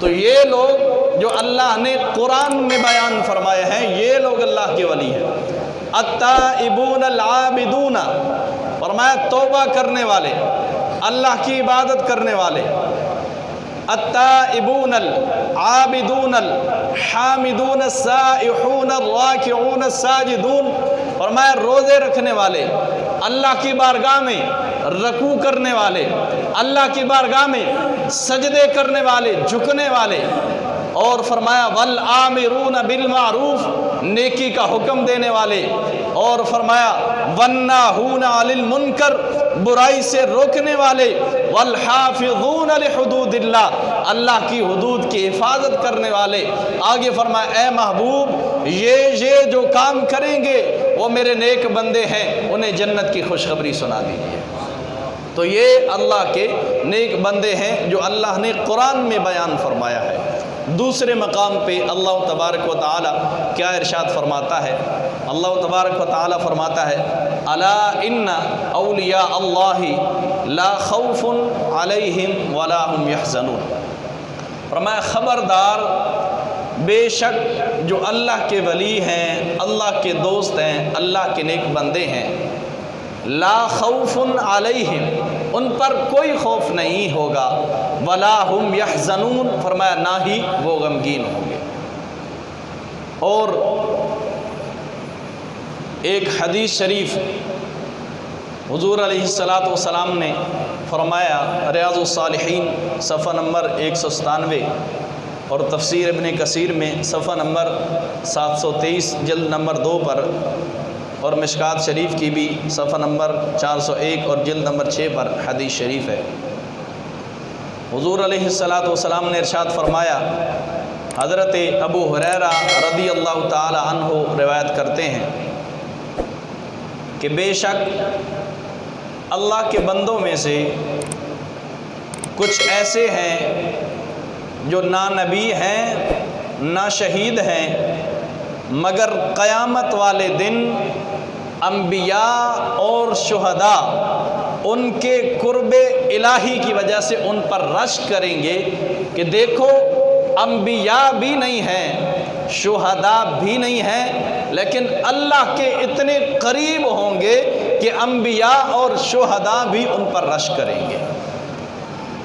تو یہ لوگ جو اللہ نے قرآن میں بیان فرمائے ہیں، یہ لوگ اللہ کے ولی ہیں۔ التائبون العابدون، فرمایا توبہ کرنے والے، اللہ کی عبادت کرنے والے۔ التائبون العابدون الحامدون السائحون الراکعون الساجدون، فرمایا روزے رکھنے والے، اللہ کی بارگاہ میں رکوع کرنے والے، اللہ کی بارگاہ میں سجدے کرنے والے، جھکنے والے، اور فرمایا والآمرون بالمعروف، نیکی کا حکم دینے والے، اور فرمایا والناہون عن المنکر، برائی سے روکنے والے، والحافظون لحدود اللہ، اللہ کی حدود کی حفاظت کرنے والے۔ آگے فرمایا اے محبوب یہ جو کام کریں گے وہ میرے نیک بندے ہیں، انہیں جنت کی خوشخبری سنا دیجیے۔ تو یہ اللہ کے نیک بندے ہیں جو اللہ نے قرآن میں بیان فرمایا ہے۔ دوسرے مقام پہ اللہ تبارک و تعالی کیا ارشاد فرماتا ہے؟ اللہ تبارک و تعالی فرماتا ہے الا ان اولیاء اللہ لا خوف علیہم ولا هم یحزنون، فرمایا خبردار، بے شک جو اللہ کے ولی ہیں، اللہ کے دوست ہیں، اللہ کے نیک بندے ہیں، لا خوف علیہم، ان پر کوئی خوف نہیں ہوگا، ولا هم یحزنون، فرمایا نہ ہی وہ غمگین ہوں گے۔ اور ایک حدیث شریف حضور علیہ السلام نے فرمایا، ریاض الصالحین صفحہ نمبر 197 اور تفسیر ابن کثیر میں صفحہ نمبر 723 جلد نمبر 2 پر، اور مشکات شریف کی بھی صفحہ نمبر 401 اور جلد نمبر 6 پر حدیث شریف ہے۔ حضور علیہ السلام نے ارشاد فرمایا، حضرت ابو ہریرہ رضی اللہ تعالی عنہ روایت کرتے ہیں کہ بے شک اللہ کے بندوں میں سے کچھ ایسے ہیں جو نہ نبی ہیں نہ شہید ہیں، مگر قیامت والے دن انبیاء اور شہداء ان کے قرب الہی کی وجہ سے ان پر رشک کریں گے کہ دیکھو انبیاء بھی نہیں ہیں، شہداء بھی نہیں ہیں، لیکن اللہ کے اتنے قریب ہوں گے کہ انبیاء اور شہداء بھی ان پر رشک کریں گے۔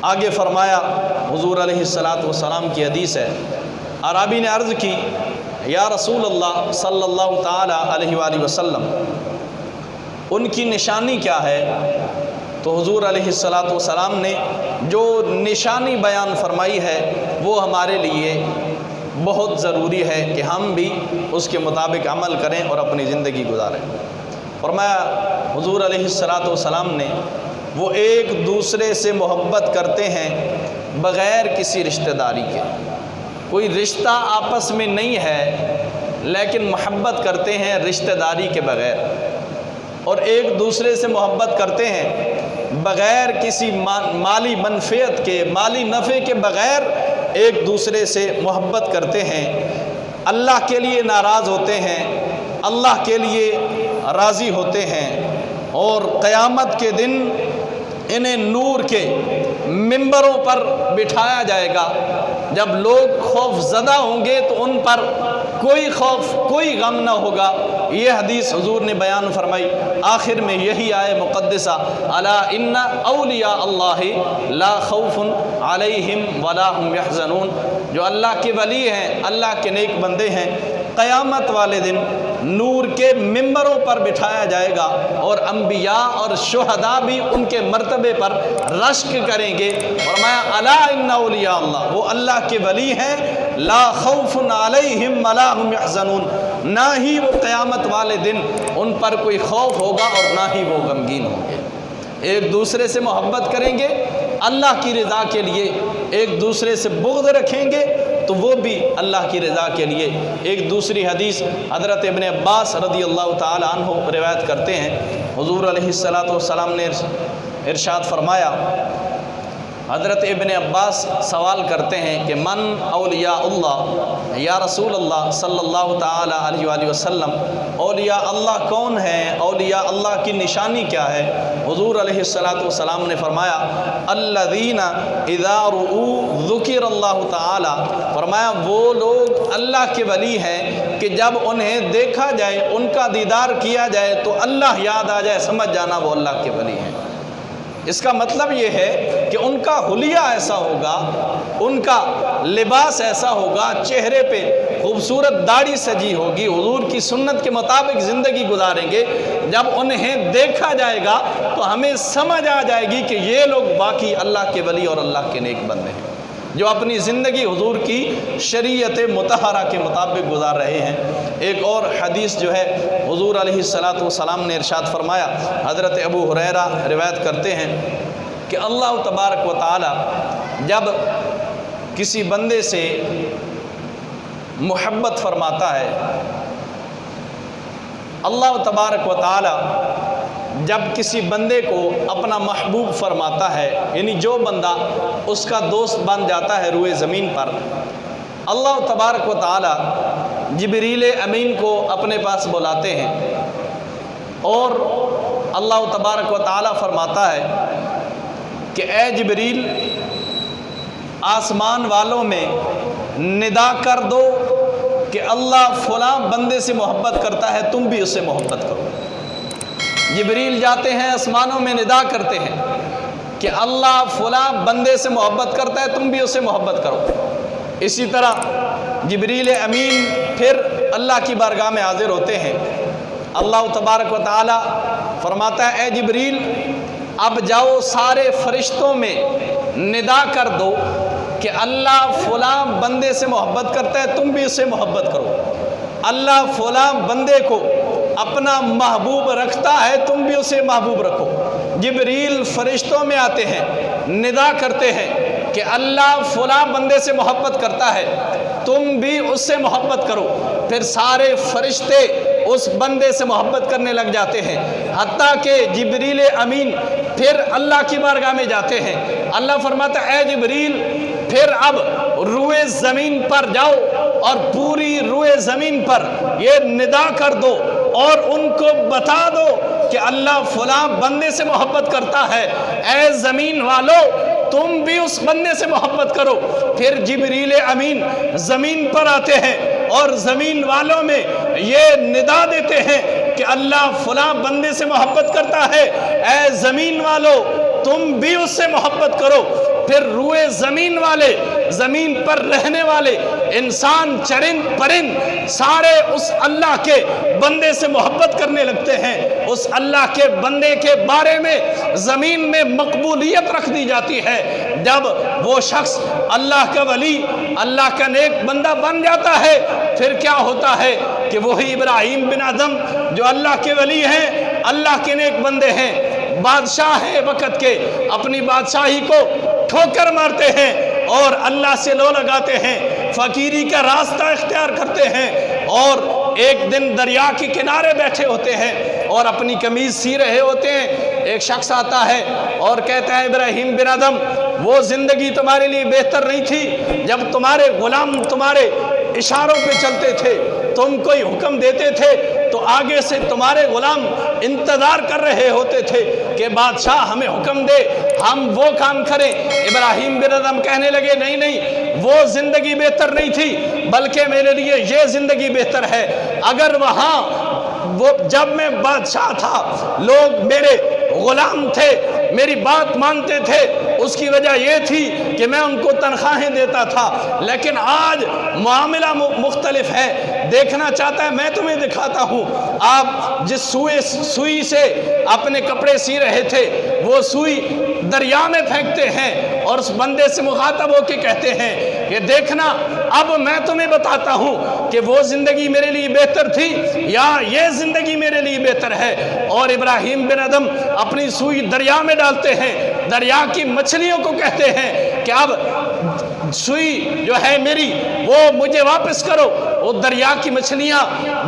آگے فرمایا حضور علیہ السلام کی حدیث ہے، اعرابی نے عرض کی یا رسول اللہ صلی اللہ تعالی علیہ وآلہ وسلم ان کی نشانی کیا ہے؟ تو حضور علیہ السلام نے جو نشانی بیان فرمائی ہے وہ ہمارے لیے بہت ضروری ہے کہ ہم بھی اس کے مطابق عمل کریں اور اپنی زندگی گزاریں۔ فرمایا حضور علیہ السلام نے وہ ایک دوسرے سے محبت کرتے ہیں بغیر کسی رشتہ داری کے، کوئی رشتہ آپس میں نہیں ہے لیکن محبت کرتے ہیں رشتہ داری کے بغیر، اور ایک دوسرے سے محبت کرتے ہیں بغیر کسی مالی منفعت کے، مالی نفع کے بغیر ایک دوسرے سے محبت کرتے ہیں، اللہ کے لیے ناراض ہوتے ہیں، اللہ کے لیے راضی ہوتے ہیں، اور قیامت کے دن انہیں نور کے ممبروں پر بٹھایا جائے گا۔ جب لوگ خوف زدہ ہوں گے تو ان پر کوئی خوف، کوئی غم نہ ہوگا۔ یہ حدیث حضور نے بیان فرمائی، آخر میں یہی آئے مقدسہ الا ان اولیاء اللہ لا خوف علیہم ولا هم یحزنون، جو اللہ کے ولی ہیں، اللہ کے نیک بندے ہیں، قیامت والے دن نور کے ممبروں پر بٹھایا جائے گا، اور انبیاء اور شہداء بھی ان کے مرتبے پر رشک کریں گے۔ فرمایا الا ان اولیاء اللہ، وہ اللہ کے ولی ہیں، لا خوف علیہم ولا هم یحزنون، نہ ہی وہ قیامت والے دن ان پر کوئی خوف ہوگا اور نہ ہی وہ غمگین ہوں گے۔ ایک دوسرے سے محبت کریں گے اللہ کی رضا کے لیے، ایک دوسرے سے بغض رکھیں گے تو وہ بھی اللہ کی رضا کے لیے۔ ایک دوسری حدیث حضرت ابن عباس رضی اللہ تعالی عنہ روایت کرتے ہیں، حضور علیہ السلام نے ارشاد فرمایا حضرت ابن عباس سوال کرتے ہیں کہ من اولیاء اللہ، یا رسول اللہ صلی اللہ تعالی علیہ وآلہ وسلم، اولیاء اللہ کون ہیں؟ اولیاء اللہ کی نشانی کیا ہے؟ حضور علیہ السلام نے فرمایا الذین اذا رؤوا ذکر اللہ تعالی، فرمایا وہ لوگ اللہ کے ولی ہیں کہ جب انہیں دیکھا جائے، ان کا دیدار کیا جائے تو اللہ یاد آ جائے، سمجھ جانا وہ اللہ کے ولی ہیں۔ اس کا مطلب یہ ہے کہ ان کا حلیہ ایسا ہوگا، ان کا لباس ایسا ہوگا، چہرے پہ خوبصورت داڑھی سجی ہوگی، حضور کی سنت کے مطابق زندگی گزاریں گے، جب انہیں دیکھا جائے گا تو ہمیں سمجھ آ جائے گی کہ یہ لوگ باقی اللہ کے ولی اور اللہ کے نیک بندے ہیں، جو اپنی زندگی حضور کی شریعت مطہرہ کے مطابق گزار رہے ہیں۔ ایک اور حدیث جو ہے حضور علیہ السلام نے ارشاد فرمایا، حضرت ابو ہریرہ روایت کرتے ہیں کہ اللہ تبارک و تعالی جب کسی بندے سے محبت فرماتا ہے، اللہ تبارک و تعالی جب کسی بندے کو اپنا محبوب فرماتا ہے، یعنی جو بندہ اس کا دوست بن جاتا ہے روئے زمین پر، اللہ تبارک و تعالی جبریل امین کو اپنے پاس بلاتے ہیں اور اللہ تبارک و تعالی فرماتا ہے کہ اے جبریل، آسمان والوں میں ندا کر دو کہ اللہ فلاں بندے سے محبت کرتا ہے، تم بھی اس سے محبت کرو۔ جبریل جاتے ہیں آسمانوں میں ندا کرتے ہیں کہ اللہ فلاں بندے سے محبت کرتا ہے، تم بھی اس سے محبت کرو۔ اسی طرح جبریل امین پھر اللہ کی بارگاہ میں حاضر ہوتے ہیں، اللہ تبارک و تعالی فرماتا ہے اے جبریل، اب جاؤ سارے فرشتوں میں ندا کر دو کہ اللہ فلاں بندے سے محبت کرتا ہے، تم بھی اس سے محبت کرو۔ اللہ فلاں بندے کو اپنا محبوب رکھتا ہے، تم بھی اسے محبوب رکھو۔ جبریل فرشتوں میں آتے ہیں، ندا کرتے ہیں کہ اللہ فلاں بندے سے محبت کرتا ہے، تم بھی اس سے محبت کرو۔ پھر سارے فرشتے اس بندے سے محبت کرنے لگ جاتے ہیں، حتیٰ کہ جبریل امین پھر اللہ کی بارگاہ میں جاتے ہیں۔ اللہ فرماتا ہے اے جبریل، پھر اب روئے زمین پر جاؤ اور پوری روئے زمین پر یہ ندا کر دو اور ان کو بتا دو کہ اللہ فلاں بندے سے محبت کرتا ہے، اے زمین والو تم بھی اس بندے سے محبت کرو۔ پھر جبریل امین زمین پر آتے ہیں اور زمین والوں میں یہ ندا دیتے ہیں کہ اللہ فلاں بندے سے محبت کرتا ہے، اے زمین والو تم بھی اس سے محبت کرو۔ پھر روئے زمین والے، زمین پر رہنے والے انسان، چرند پرند، سارے اس اللہ کے بندے سے محبت کرنے لگتے ہیں۔ اس اللہ کے بندے کے بارے میں زمین میں مقبولیت رکھ دی جاتی ہے۔ جب وہ شخص اللہ کا ولی، اللہ کا نیک بندہ بن جاتا ہے، پھر کیا ہوتا ہے کہ وہی ابراہیم بن ادھم جو اللہ کے ولی ہیں، اللہ کے نیک بندے ہیں، بادشاہ ہیں وقت کے، اپنی بادشاہی کو ٹھوکر مارتے ہیں اور اللہ سے لو لگاتے ہیں، فقیری کا راستہ اختیار کرتے ہیں، اور ایک دن دریا کے کنارے بیٹھے ہوتے ہیں اور اپنی قمیض سی رہے ہوتے ہیں۔ ایک شخص آتا ہے اور کہتا ہے ابراہیم بن ادھم، وہ زندگی تمہارے لیے بہتر نہیں تھی جب تمہارے غلام تمہارے اشاروں پہ چلتے تھے، تم کوئی حکم دیتے تھے تو آگے سے تمہارے غلام انتظار کر رہے ہوتے تھے کہ بادشاہ ہمیں حکم دے، ہم وہ کام کریں۔ ابراہیم بن ادھم کہنے لگے نہیں نہیں، وہ زندگی بہتر نہیں تھی، بلکہ میرے لیے یہ زندگی بہتر ہے۔ اگر وہاں وہ جب میں بادشاہ تھا، لوگ میرے غلام تھے، میری بات مانتے تھے، اس کی وجہ یہ تھی کہ میں ان کو تنخواہیں دیتا تھا، لیکن آج معاملہ مختلف ہے۔ دیکھنا چاہتا ہے میں تمہیں دکھاتا ہوں، آپ جس سوئی سے اپنے کپڑے سی رہے تھے، وہ سوئی دریا میں پھینکتے ہیں اور اس بندے سے مخاطب ہو کے کہتے ہیں کہ دیکھنا اب میں تمہیں بتاتا ہوں کہ وہ زندگی میرے لیے بہتر تھی یا یہ زندگی میرے لیے بہتر ہے۔ اور ابراہیم بن ادھم اپنی سوئی دریا میں ڈالتے ہیں، دریا کی مچھلیوں کو کہتے ہیں کہ اب سوئی جو ہے میری وہ مجھے واپس کرو۔ وہ دریا کی مچھلیاں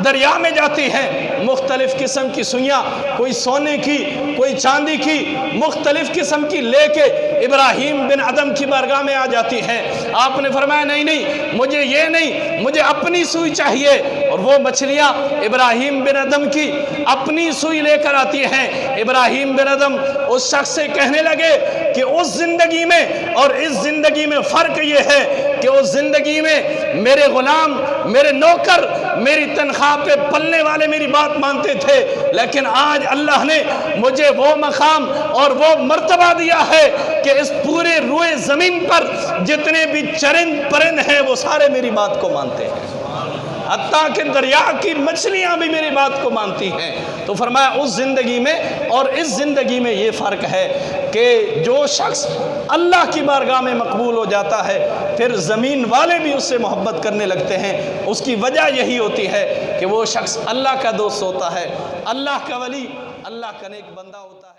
دریا میں جاتی ہیں، مختلف قسم کی سوئیاں، کوئی سونے کی کوئی چاندی کی، مختلف قسم کی لے کے ابراہیم بن ادم کی بارگاہ میں آ جاتی ہیں۔ آپ نے فرمایا نہیں مجھے یہ نہیں، مجھے اپنی سوئی چاہیے، اور وہ مچھلیاں ابراہیم بن ادم کی اپنی سوئی لے کر آتی ہیں۔ ابراہیم بن ادم اس شخص سے کہنے لگے کہ اس زندگی میں اور اس زندگی میں فرق یہ ہے کہ اس زندگی میں میرے غلام، میرے نوکر میری تنخواہ پہ پلنے والے میری بات مانتے تھے، لیکن آج اللہ نے مجھے وہ مقام اور وہ مرتبہ دیا ہے کہ اس پورے روئے زمین پر جتنے بھی چرند پرند ہیں وہ سارے میری بات کو مانتے ہیں، حتیٰ کہ دریا کی مچھلیاں بھی میری بات کو مانتی ہیں۔ تو فرمایا اس زندگی میں اور اس زندگی میں یہ فرق ہے کہ جو شخص اللہ کی بارگاہ میں مقبول ہو جاتا ہے پھر زمین والے بھی اس سے محبت کرنے لگتے ہیں۔ اس کی وجہ یہی ہوتی ہے کہ وہ شخص اللہ کا دوست ہوتا ہے، اللہ کا ولی، اللہ کا نیک بندہ ہوتا ہے۔